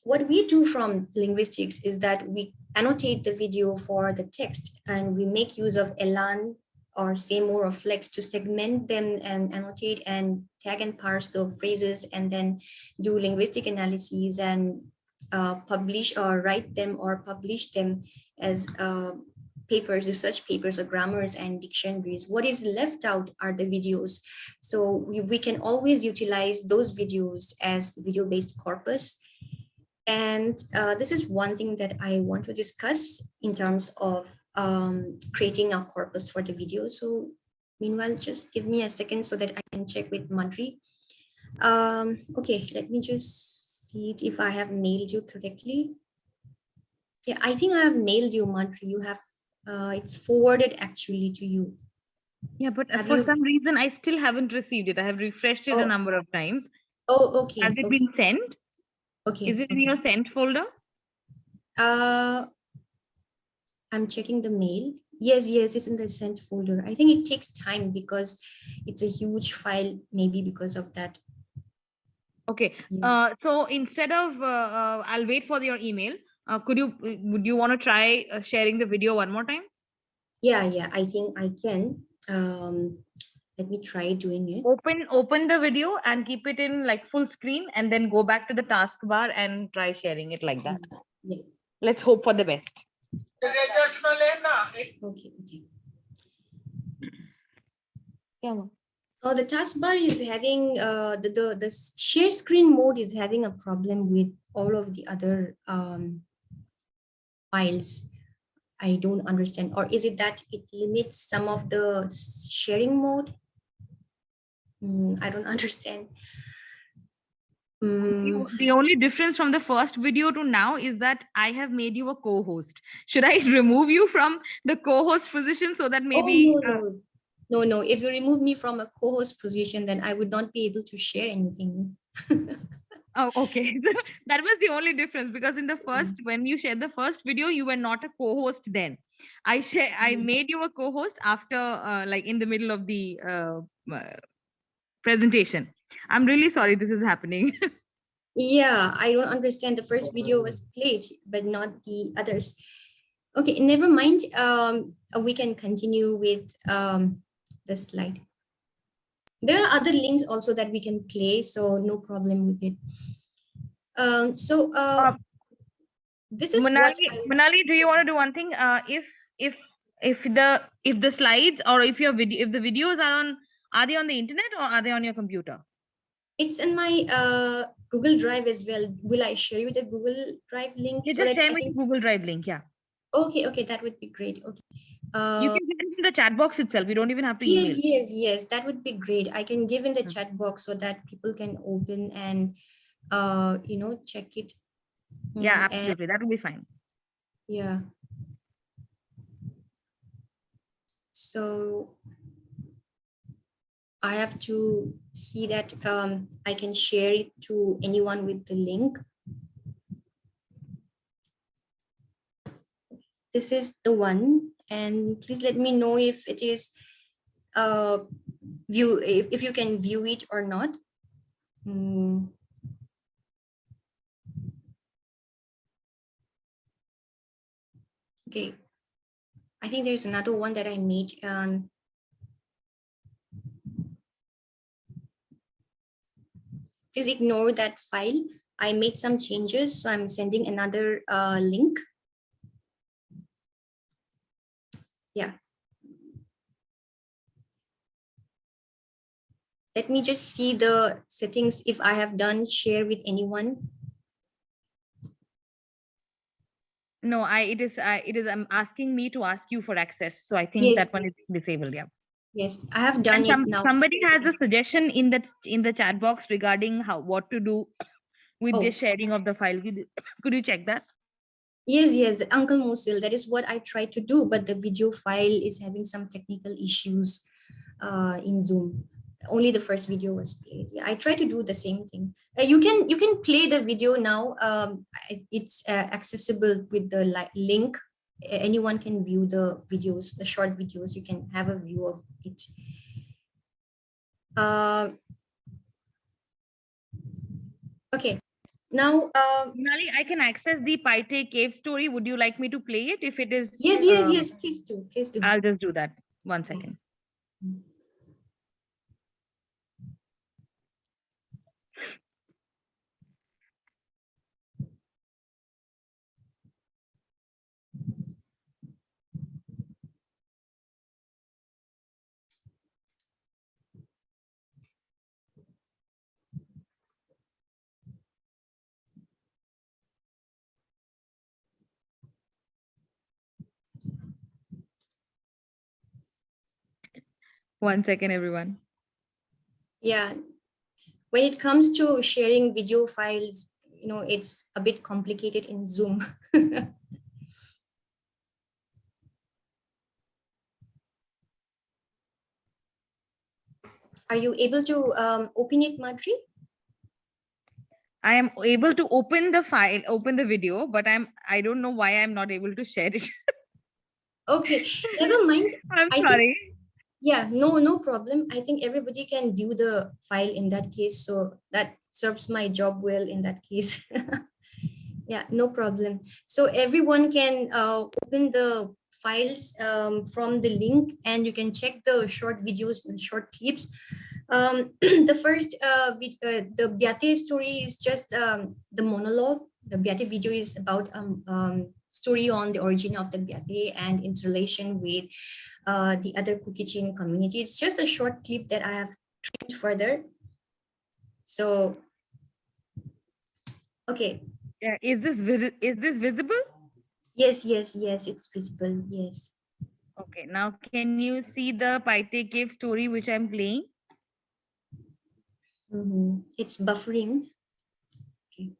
What we do from linguistics is that we annotate the video for the text, and we make use of Elan or Seymour or Flex to segment them and annotate and tag and parse the phrases, and then do linguistic analyses and publish or write them or publish them as papers, research papers or grammars and dictionaries. What is left out are the videos. So we can always utilize those videos as video-based corpus. And this is one thing that I want to discuss in terms of creating a corpus for the video. So meanwhile, just give me a second so that I can check with Madri. Okay, let me just see it if I have mailed you correctly. Yeah, I think I have mailed you, Madri. You have, it's forwarded actually to you. Yeah, but for some reason, I still haven't received it. I have refreshed it a number of times. Oh, okay. Has it been sent? Okay. Is it in your sent folder? I'm checking the mail. Yes, it's in the sent folder. I think it takes time because it's a huge file, maybe because of that. Okay. So instead of, I'll wait for your email. Would you want to try sharing the video one more time? Yeah, I think I can. Let me try doing it. Open the video and keep it in like full screen, and then go back to the taskbar and try sharing it like that. Yeah. Let's hope for the best. Okay. Oh, the taskbar is having the share screen mode is having a problem with all of the other files. I don't understand. Or is it that it limits some of the sharing mode? I don't understand. The only difference from the first video to now is that I have made you a co-host. Should I remove you from the co-host position so that maybe... Oh, no. If you remove me from a co-host position, then I would not be able to share anything. Oh, okay. That was the only difference, because in the first, when you shared the first video, you were not a co-host then. I made you a co-host after, like in the middle of the presentation. I'm really sorry this is happening. Yeah, I don't understand. The first video was played, but not the others. Okay, never mind. We can continue with the slide. There are other links also that we can play, so no problem with it. So Uh, this is what I. Manali, do you want to do one thing? If if the slides, or if your video, if the videos are on, are they on the internet or are they on your computer? It's in my Google Drive as well. Will I share you the Google Drive link You so just that share I me think? the Google Drive link. Yeah, Okay, okay, that would be great. Okay. you Uh, can give it in the chat box itself. We don't even have to yes, email. yes, yes. That would be great. I can give in the Mm. chat box so that people can open and check it. Yeah, And absolutely. That will be fine. yeah, so I have to see that I can share it to anyone with the link. This is the one, and please let me know if it is if you can view it or not. Mm, okay, I think there's another one that I made. Please ignore that file. I made some changes, so I'm sending another link. Yeah. Let me just see the settings if I have done share with anyone. No, it is asking me to ask you for access. So I think Yes, that one is disabled. Yeah. yes, I have And done it now. somebody has a suggestion in the chat box regarding how, what to do with the Oh, sharing of the file. Could you check that? yes, yes, Uncle Musil. That is what I tried to do, but the video file is having some technical issues in Zoom. Only the first video was played. Yeah, I try to do the same thing. You can play the video now. It's accessible with the link. Anyone can view the videos, the short videos. You can have a view of it. Uh, okay. Now, Nali, I can access the Paite cave story. Would you like me to play it? If it is, yes, yes, yes. Please do. Please do. I'll just do that. One Yeah. second. One second, everyone. Yeah. When it comes to sharing video files, it's a bit complicated in Zoom. Are you able to open it, Madri? I am able to open the file, open the video, but I don't know why I'm not able to share it. Okay, never mind. I'm I think, sorry. yeah, no problem. I think everybody can view the file in that case. So that serves my job well in that case. Yeah, no problem. So everyone can open the files from the link, and you can check the short videos and short clips. The first, the Byate story is just the monologue. The Byate video is about story on the origin of the Byate and its relation with the other Kukichin community. It's just a short clip that I have trimmed further. So, okay. Yeah, is this visible? Yes, yes, yes, it's visible. Yes. Okay, now can you see the Paite cave story which I'm playing? It's buffering. Okay.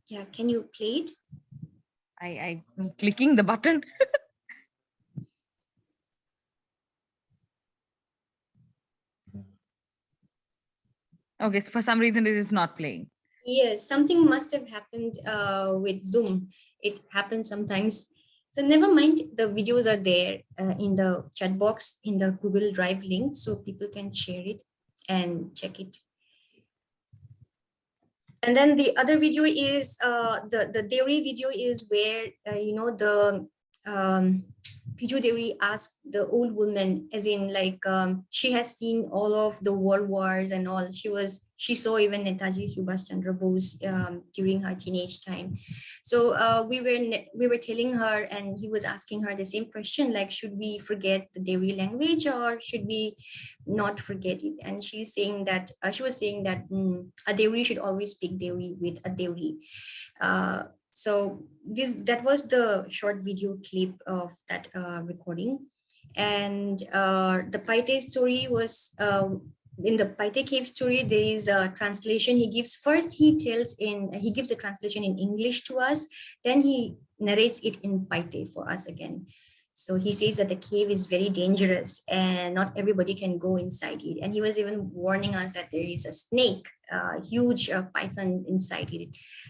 Yeah, can you play it? I'm clicking the button. Okay, so for some reason it is not playing. Yes, something must have happened with Zoom. It happens sometimes. So never mind, the videos are there in the chat box in the Google Drive link, so people can share it and check it. And then the other video is the dairy video is where the um, Piju Devi asked the old woman, as in like she has seen all of the world wars and all. She saw even Netaji Subhash Chandra Bose during her teenage time. So we were telling her, and he was asking her the same question, like, should we forget the Devi language or should we not forget it? And she was saying that a Devi should always speak Devi with a Devi. So that was the short video clip of that recording. And the Paite story was in the Paite cave story. There is a translation he gives. First he gives a translation in English to us, then he narrates it in Paite for us again. So he says that the cave is very dangerous and not everybody can go inside it. And he was even warning us that there is a snake, a huge python inside it.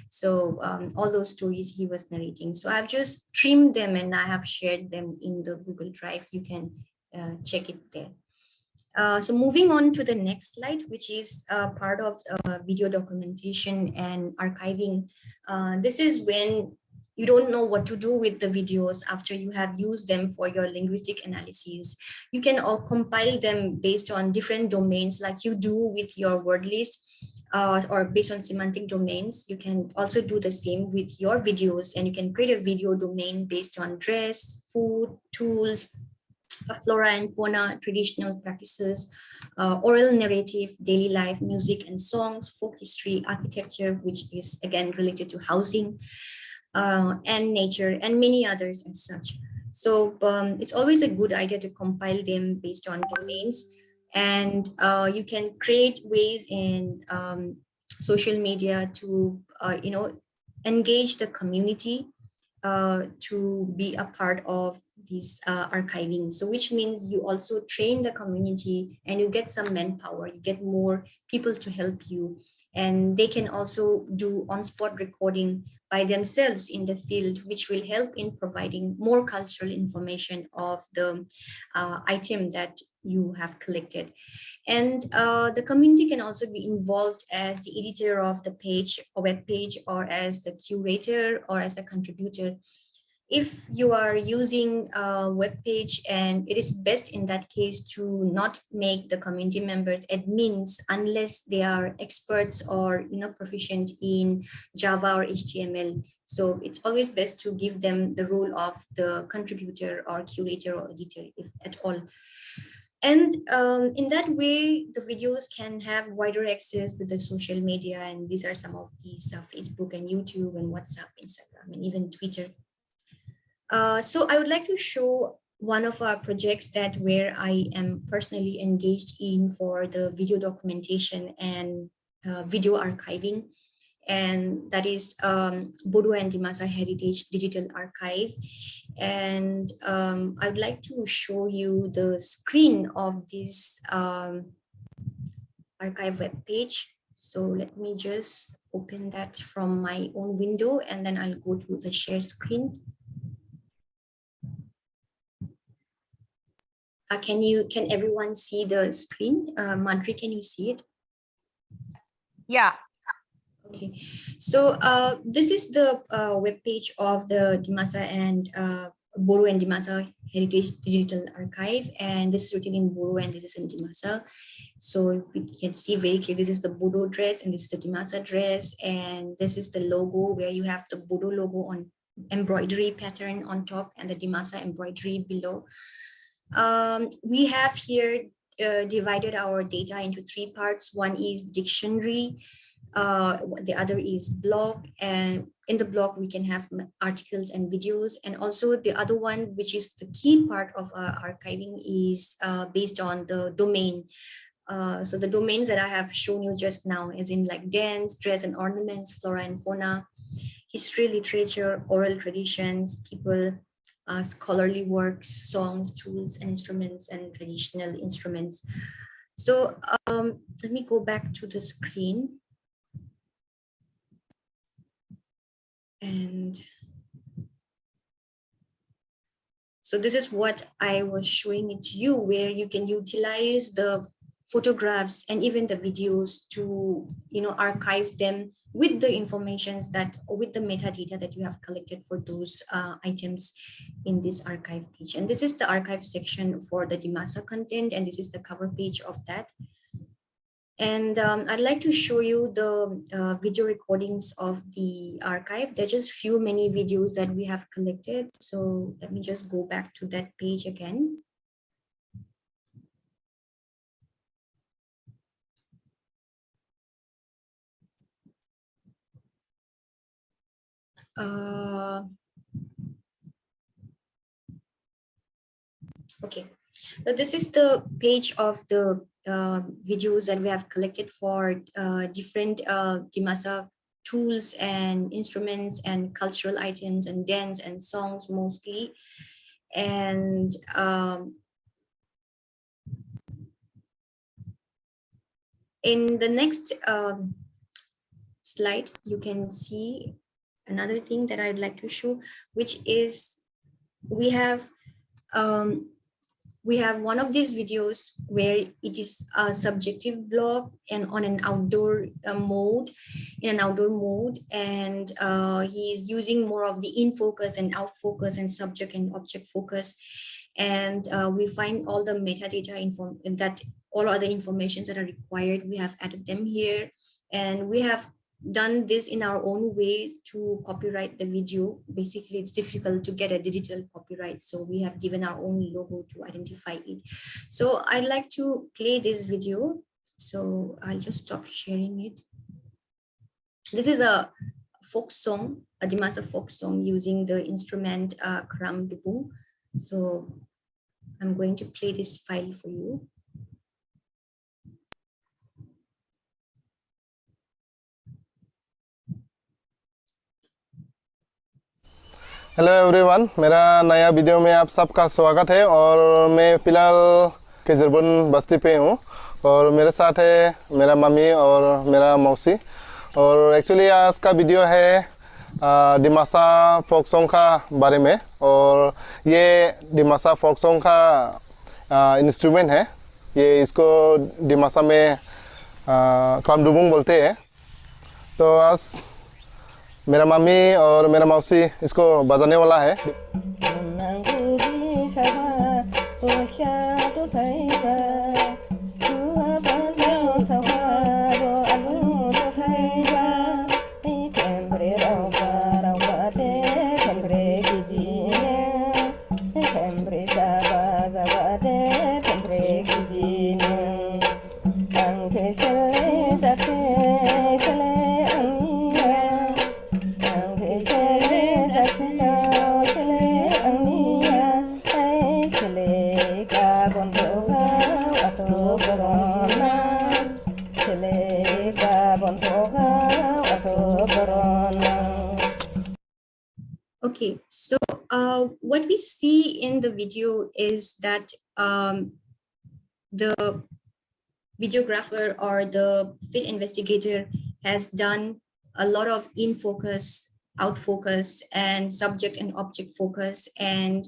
So all those stories he was narrating. So I've just trimmed them and I have shared them in the Google Drive. You can check it there. So moving on to the next slide, which is part of video documentation and archiving. This is when you don't know what to do with the videos after you have used them for your linguistic analysis. You can all compile them based on different domains like you do with your word list. Or based on semantic domains. You can also do the same with your videos, and you can create a video domain based on dress, food, tools, flora and fauna, traditional practices, oral narrative, daily life, music and songs, folk history, architecture, which is again related to housing, and nature, and many others as such. So it's always a good idea to compile them based on domains. And you can create ways in social media to, engage the community to be a part of this archiving. So which means you also train the community and you get some manpower, you get more people to help you. And they can also do on-spot recording by themselves in the field, which will help in providing more cultural information of the item that you have collected. And the community can also be involved as the editor of the page or web page, or as the curator, or as the contributor. If you are using a web page, and it is best in that case to not make the community members admins unless they are experts or proficient in Java or HTML. So it's always best to give them the role of the contributor or curator or editor, if at all. And in that way, the videos can have wider access with the social media. And these are some of these Facebook and YouTube and WhatsApp, Instagram, and even Twitter. So I would like to show one of our projects that where I am personally engaged in for the video documentation and video archiving. And that is Bodo and Dimasa Heritage Digital Archive. And I would like to show you the screen of this archive web page. So let me just open that from my own window, and then I'll go to the share screen. Can everyone see the screen? Madri, can you see it? Yeah. Okay, so this is the web page of the Dimasa and Bodo and Dimasa Heritage Digital Archive, and this is written in Bodo and this is in Dimasa. So we can see very clearly this is the Bodo dress and this is the Dimasa dress, and this is the logo where you have the Bodo logo on embroidery pattern on top and the Dimasa embroidery below. We have here divided our data into three parts. One is dictionary, the other is blog, and in the blog we can have articles and videos. And also the other one, which is the key part of our archiving, is based on the domain. So the domains that I have shown you just now, as in like dance, dress and ornaments, flora and fauna, history, literature, oral traditions, people, scholarly works, songs, tools and instruments, and traditional instruments. So let me go back to the screen. And so this is what I was showing it to you, where you can utilize the photographs and even the videos to, archive them with the informations that, with the metadata that you have collected for those items in this archive page. And this is the archive section for the Dimasa content, and this is the cover page of that. And I'd like to show you the video recordings of the archive. There are just many videos that we have collected. So let me just go back to that page again. Okay, so this is the page of the videos that we have collected for different Dimasa tools and instruments and cultural items and dance and songs mostly. And in the next slide, you can see another thing that I'd like to show, which is we have one of these videos where it is a subjective vlog and on an outdoor mode, and he's using more of the in focus and out focus and subject and object focus. And we find all the metadata that all other informations that are required. We have added them here, and we have done this in our own way to copyright the video. Basically, it's difficult to get a digital copyright, so we have given our own logo to identify it. So I'd like to play this video. So I'll just stop sharing it. This is a folk song, a Dimasa folk song using the instrument Kram Dubung. So I'm going to play this file for you. Hello everyone, मेरा नया video में आप सबका स्वागत है। और मैं फ़िलहाल केजरबन बस्ती पे हूँ और मेरे साथ है मेरा मम्मी और मेरा मौसी। और एक्चुअली आज का वीडियो है डिमासा फोक सॉन्ग का बारे में। और ये डिमासा फोक सॉन्ग का इंस्ट्रूमेंट है। ये इसको डिमासा में क्रामडुबुंग बोलते हैं। तो आज मेरा मम्मी और मेरा मौसी इसको बजाने वाला है। Okay, so what we see in the video is that the videographer or the field investigator has done a lot of in focus, out focus, and subject and object focus, and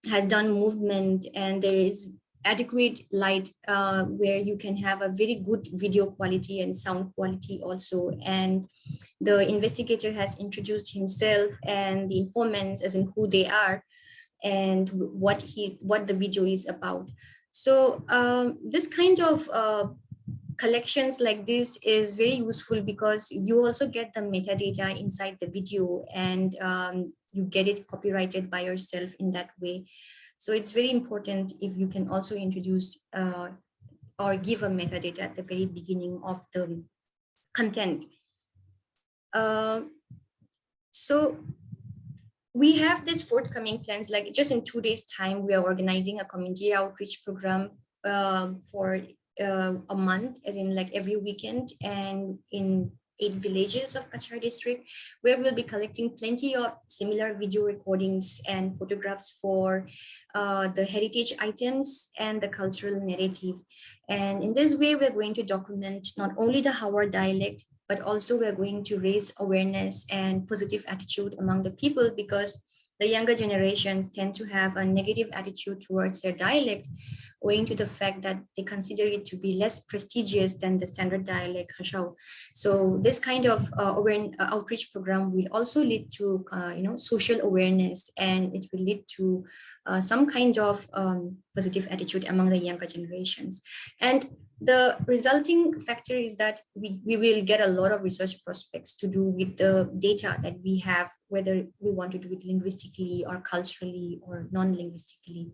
has done movement, and there is adequate light where you can have a very good video quality and sound quality also. And the investigator has introduced himself and the informants as in who they are and what the video is about. So this kind of collections like this is very useful because you also get the metadata inside the video, and you get it copyrighted by yourself in that way. So it's very important if you can also introduce or give a metadata at the very beginning of the content. So we have this forthcoming plans, like just in 2 days time, we are organizing a community outreach program for a month, as in like every weekend. And in 8 villages of Kachar district, where we'll be collecting plenty of similar video recordings and photographs for the heritage items and the cultural narrative. And in this way, we're going to document not only the Howard dialect, but also we're going to raise awareness and positive attitude among the people, because the younger generations tend to have a negative attitude towards their dialect, owing to the fact that they consider it to be less prestigious than the standard dialect Hashao. So this kind of outreach program will also lead to social awareness, and it will lead to some kind of positive attitude among the younger generations. And the resulting factor is that we will get a lot of research prospects to do with the data that we have, whether we want to do it linguistically or culturally or non-linguistically.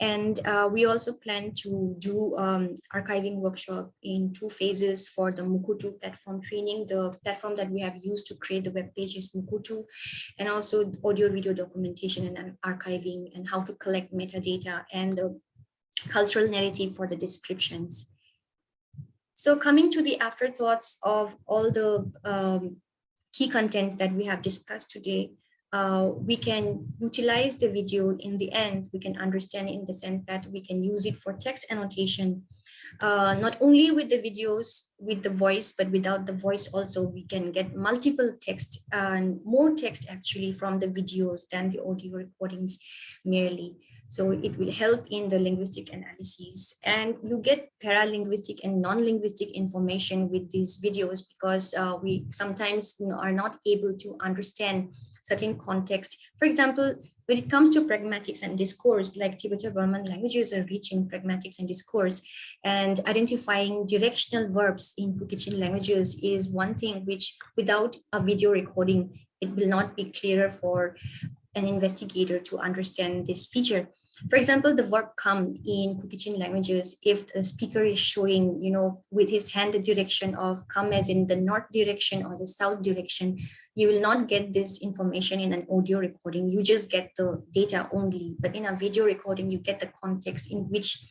And we also plan to do archiving workshop in 2 phases for the Mukutu platform training. The platform that we have used to create the web page is Mukutu, and also audio video documentation and archiving, and how to collect metadata and the cultural narrative for the descriptions. So coming to the afterthoughts of all the key contents that we have discussed today, we can utilize the video in the end. We can understand in the sense that we can use it for text annotation, not only with the videos, with the voice, but without the voice also. We can get multiple text and more text actually from the videos than the audio recordings merely. So it will help in the linguistic analysis, and you get paralinguistic and non-linguistic information with these videos, because we sometimes are not able to understand certain context. For example, when it comes to pragmatics and discourse, like Tibeto-Burman languages are rich in pragmatics and discourse, and identifying directional verbs in Pukichin languages is one thing which, without a video recording, it will not be clearer for an investigator to understand this feature. For example, the verb come in Pukichin languages, if the speaker is showing, with his hand the direction of come, as in the north direction or the south direction, you will not get this information in an audio recording. You just get the data only. But in a video recording, you get the context in which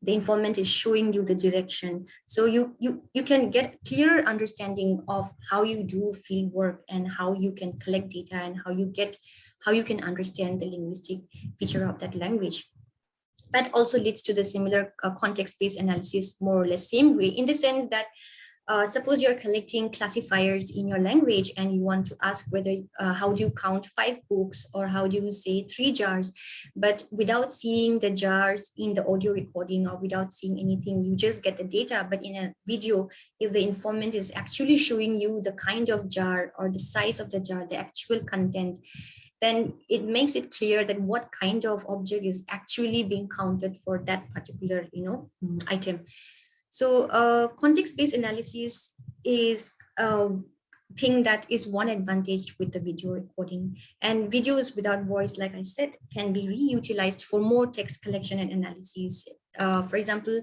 the informant is showing you the direction. So you can get clearer understanding of how you do field work and how you can collect data and how you can understand the linguistic feature of that language. That also leads to the similar context-based analysis, more or less same way, in the sense that suppose you're collecting classifiers in your language and you want to ask whether how do you count 5 books, or how do you say 3 jars, but without seeing the jars in the audio recording or without seeing anything, you just get the data. But in a video, if the informant is actually showing you the kind of jar or the size of the jar, the actual content, then it makes it clear that what kind of object is actually being counted for that particular item. So context-based analysis is a thing that is one advantage with the video recording, and videos without voice, like I said, can be reutilized for more text collection and analysis. For example,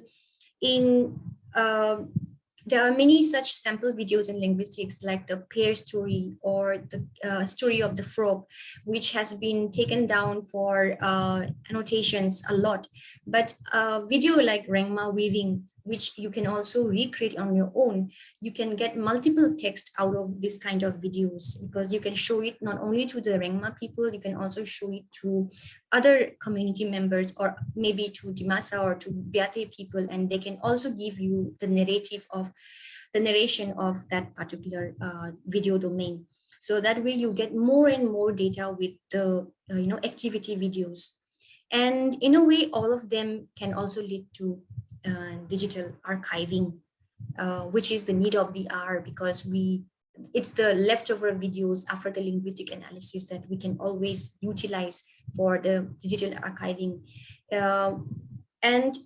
there are many such sample videos in linguistics, like the pear story or the story of the frog, which has been taken down for annotations a lot. But video like Rengma weaving, which you can also recreate on your own, you can get multiple text out of this kind of videos, because you can show it not only to the Rengma people, you can also show it to other community members, or maybe to Dimasa or to Biate people, and they can also give you the narration of that particular video domain. So that way you get more and more data with the activity videos. And in a way, all of them can also lead to digital archiving, which is the need of the hour, because it's the leftover videos after the linguistic analysis that we can always utilize for the digital archiving. And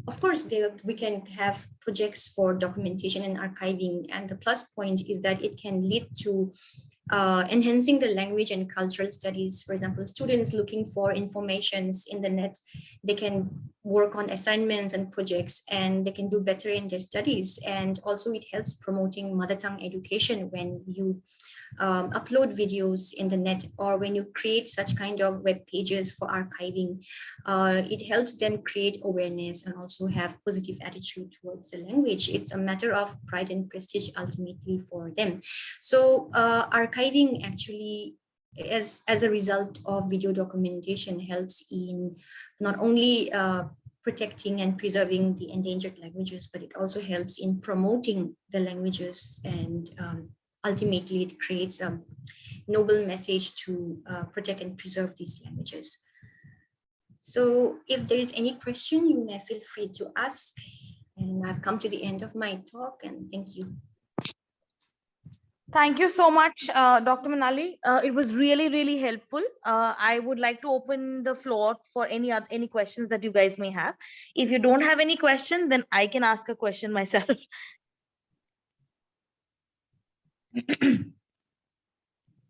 of course, we can have projects for documentation and archiving. And the plus point is that it can lead to enhancing the language and cultural studies. For example, students looking for informations in the net, they can work on assignments and projects, and they can do better in their studies. And also it helps promoting mother tongue education when you upload videos in the net, or when you create such kind of web pages for archiving, it helps them create awareness and also have positive attitude towards the language. It's a matter of pride and prestige ultimately for them. So archiving actually, as a result of video documentation, helps in not only protecting and preserving the endangered languages, but it also helps in promoting the languages, and ultimately it creates a noble message to protect and preserve these languages. So if there is any question, you may feel free to ask. And I've come to the end of my talk, and thank you. Thank you so much, Dr. Monali. It was really, really helpful. I would like to open the floor for any questions that you guys may have. If you don't have any question, then I can ask a question myself.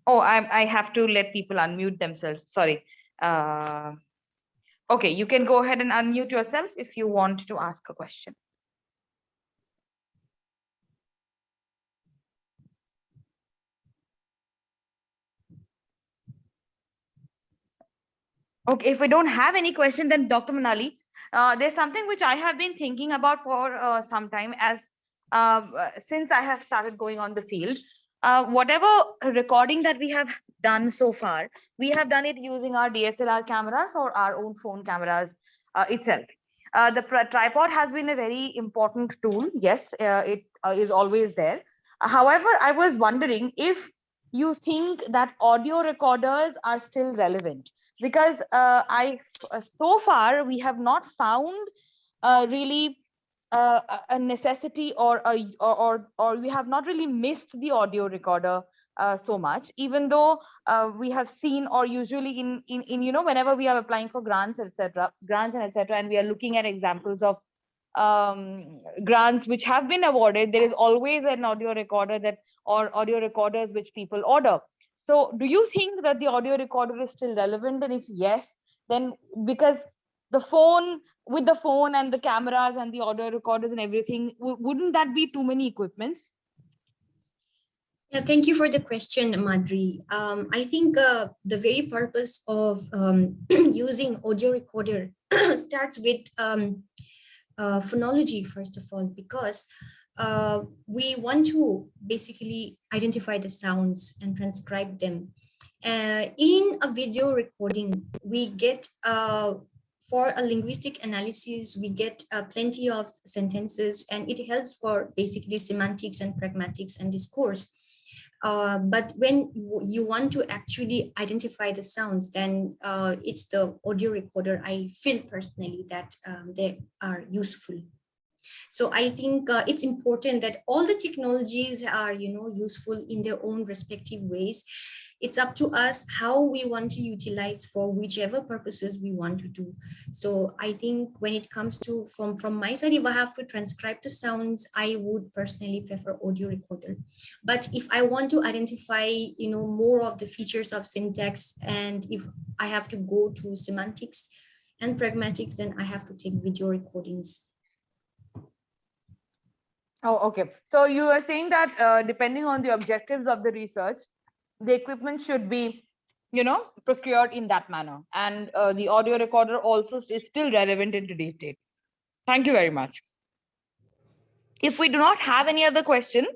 Oh, I have to let people unmute themselves. Sorry. Okay, you can go ahead and unmute yourself if you want to ask a question. Okay, if we don't have any question, then Dr. Monali, there's something which I have been thinking about for some time, as since I have started going on the field. Whatever recording that we have done so far, we have done it using our DSLR cameras or our own phone cameras itself. The tripod has been a very important tool. Yes, it is always there. However, I was wondering if you think that audio recorders are still relevant, because I so far we have not found really a necessity, or we have not really missed the audio recorder so much, even though we have seen, or usually in whenever we are applying for grants, etc., and we are looking at examples of grants which have been awarded, there is always an audio recorder that, or audio recorders which people order. So do you think that the audio recorder is still relevant? And if yes, then because the phone, with the phone and the cameras and the audio recorders and everything, wouldn't that be too many equipments? Yeah, thank you for the question, Madri. I think the very purpose of using audio recorder starts with phonology, first of all, because we want to basically identify the sounds and transcribe them. In a video recording, we get, for a linguistic analysis, we get plenty of sentences, and it helps for basically semantics and pragmatics and discourse. But when you want to actually identify the sounds, then it's the audio recorder, I feel personally, that they are useful. So I think it's important that all the technologies are, useful in their own respective ways. It's up to us how we want to utilize for whichever purposes we want to do. So I think when it comes to, from my side, if I have to transcribe the sounds, I would personally prefer audio recorder. But if I want to identify, more of the features of syntax, and if I have to go to semantics and pragmatics, then I have to take video recordings. Oh, okay. So you are saying that depending on the objectives of the research, the equipment should be, procured in that manner. And the audio recorder also is still relevant in today's date. Thank you very much. If we do not have any other question,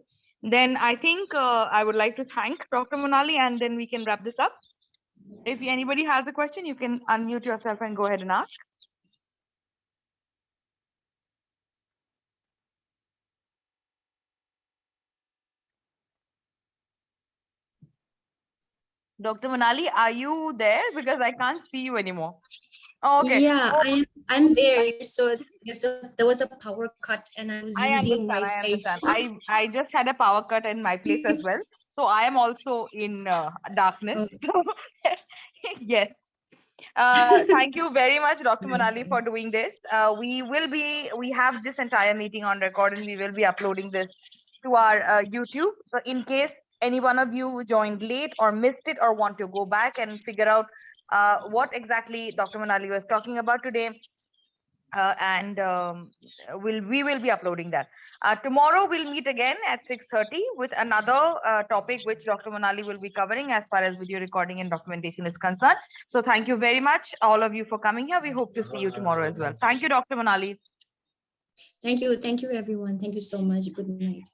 then I think I would like to thank Dr. Monali, and then we can wrap this up. If anybody has a question, you can unmute yourself and go ahead and ask. Dr. Monali, are you there? Because I can't see you anymore. Oh, okay. Yeah, I'm there. So there was a power cut, and I was using I Wi-Fi. understand. So. I just had a power cut in my place as well. So I am also in darkness. Oh. So yes. Thank you very much, Dr. Monali, for doing this. We have this entire meeting on record, and we will be uploading this to our YouTube. So in case any one of you joined late or missed it, or want to go back and figure out what exactly Dr. Monali was talking about today, and we will be uploading that. Tomorrow we'll meet again at 6:30 with another topic which Dr. Monali will be covering as far as video recording and documentation is concerned. So thank you very much, all of you, for coming here. We hope to see you tomorrow as well. Thank you, Dr. Monali. Thank you. Thank you, everyone. Thank you so much. Good night.